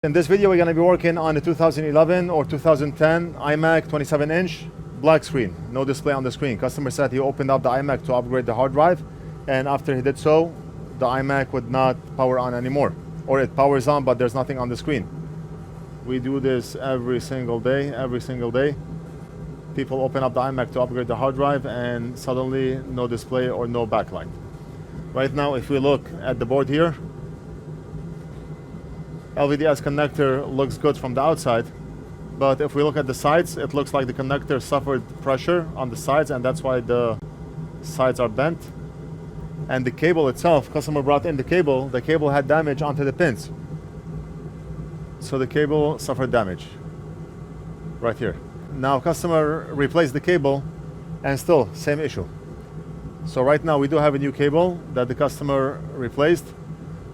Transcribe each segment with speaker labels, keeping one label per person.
Speaker 1: In this video, we're going to be working on a 2011 or 2010 iMac 27-inch black screen, no display on the screen. Customer said he opened up the iMac to upgrade the hard drive, and after he did so, the iMac would not power on anymore, or it powers on but there's nothing on the screen. We do this every single day. People open up the iMac to upgrade the hard drive and suddenly no display or no backlight. Right now, if we look at the board here, LVDS connector looks good from the outside, but if we look at the sides, it looks like the connector suffered pressure on the sides, and that's why the sides are bent. And the cable itself, customer brought in the cable had damage onto the pins. So the cable suffered damage right here. Now customer replaced the cable and still same issue. So right now we do have a new cable that the customer replaced,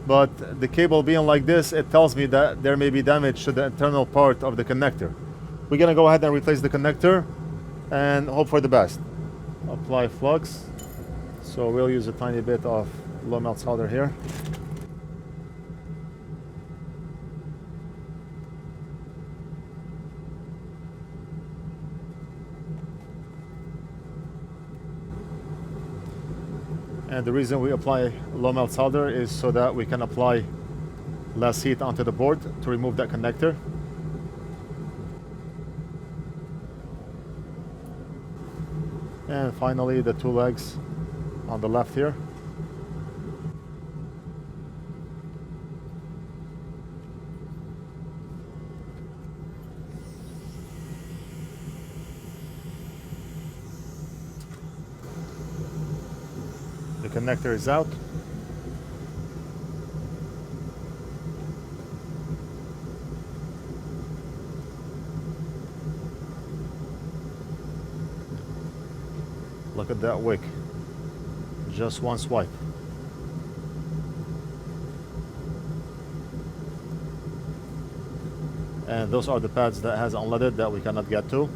Speaker 1: but the cable being like this, it tells me that there may be damage to the internal part of the connector. We're gonna go ahead and replace the connector and hope for the best. Apply Flux. So we'll use a tiny bit of low melt solder here. And the reason we apply low melt solder is so that we can apply less heat onto the board to remove that connector. And finally, the two legs on the left here. The connector is out. Look at that wick. Just one swipe. And those are the pads that has unleaded that we cannot get to.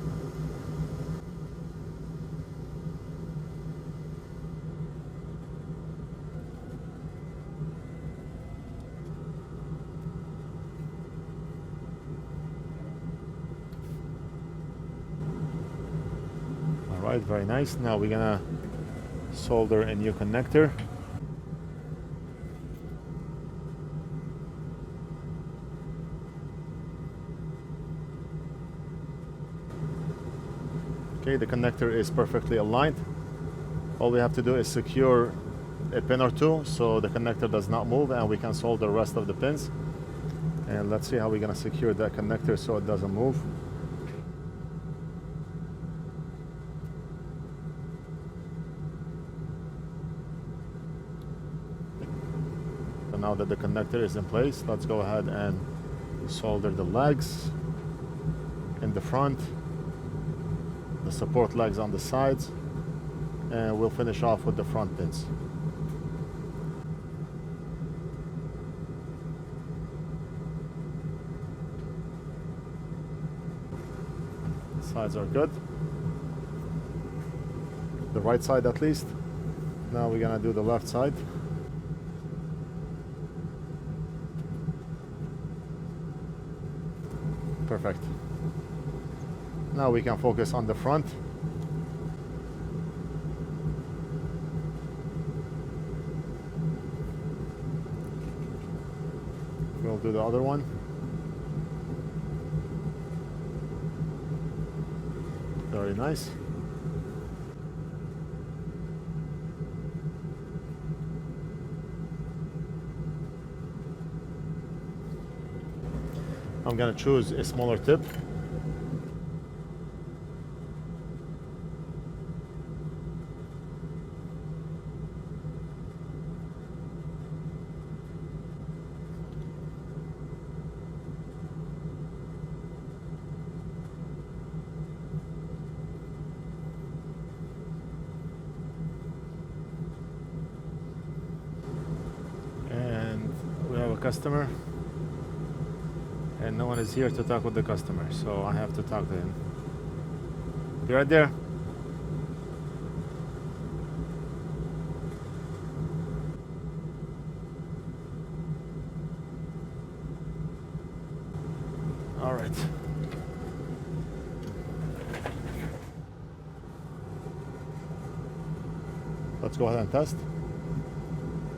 Speaker 1: Alright, very nice. Now we're gonna solder a new connector. Okay, the connector is perfectly aligned. All we have to do is secure a pin or two so the connector does not move, and we can solder the rest of the pins. And let's see how we're gonna secure that connector so it doesn't move. Now that the connector is in place, let's go ahead and solder the legs in the front, the support legs on the sides, and we'll finish off with the front pins. The sides are good. The right side at least. Now we're gonna do the left side. Perfect. Now we can focus on the front. We'll do the other one. Very nice. I'm gonna choose a smaller tip. And we have a customer. And no one is here to talk with the customer, so I have to talk to him. You right there? All right. Let's go ahead and test.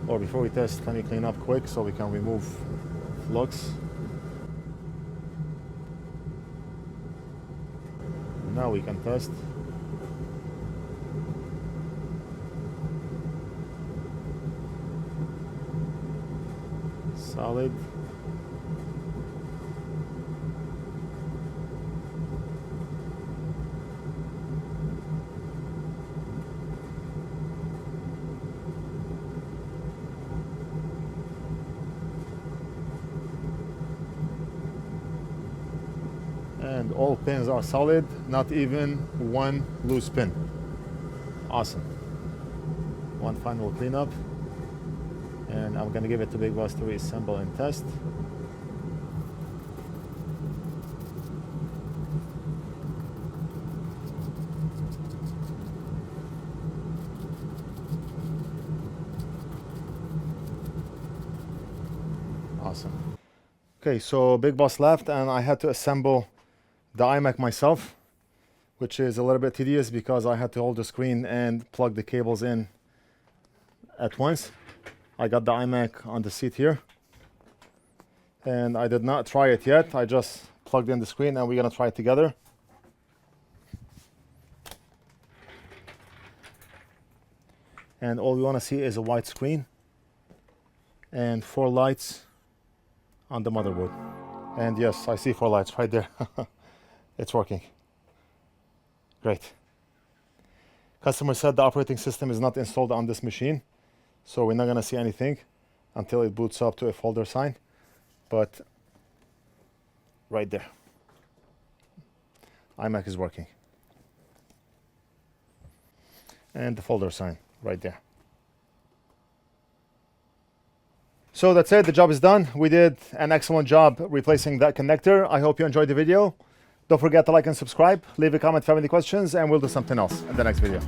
Speaker 1: Or before we test, let me clean up quick so we can remove Flux. Now we can test. Solid. And all pins are solid, not even one loose pin. Awesome. One final cleanup, and I'm gonna give it to Big Boss to reassemble and test. Awesome. Okay, so Big Boss left and I had to assemble the iMac myself, which is a little bit tedious because I had to hold the screen and plug the cables in at once. I got the iMac on the seat here, and I did not try it yet. I just plugged in the screen and we're gonna try it together. And all we wanna see is a white screen and 4 lights on the motherboard. And yes, I see 4 lights right there. It's working. Great. Customer said the operating system is not installed on this machine, so we're not gonna see anything until it boots up to a folder sign. But right there, iMac is working. And the folder sign right there. So that's it, the job is done. We did an excellent job replacing that connector. I hope you enjoyed the video. Don't forget to like and subscribe. Leave a comment if you have any questions, and we'll do something else in the next video.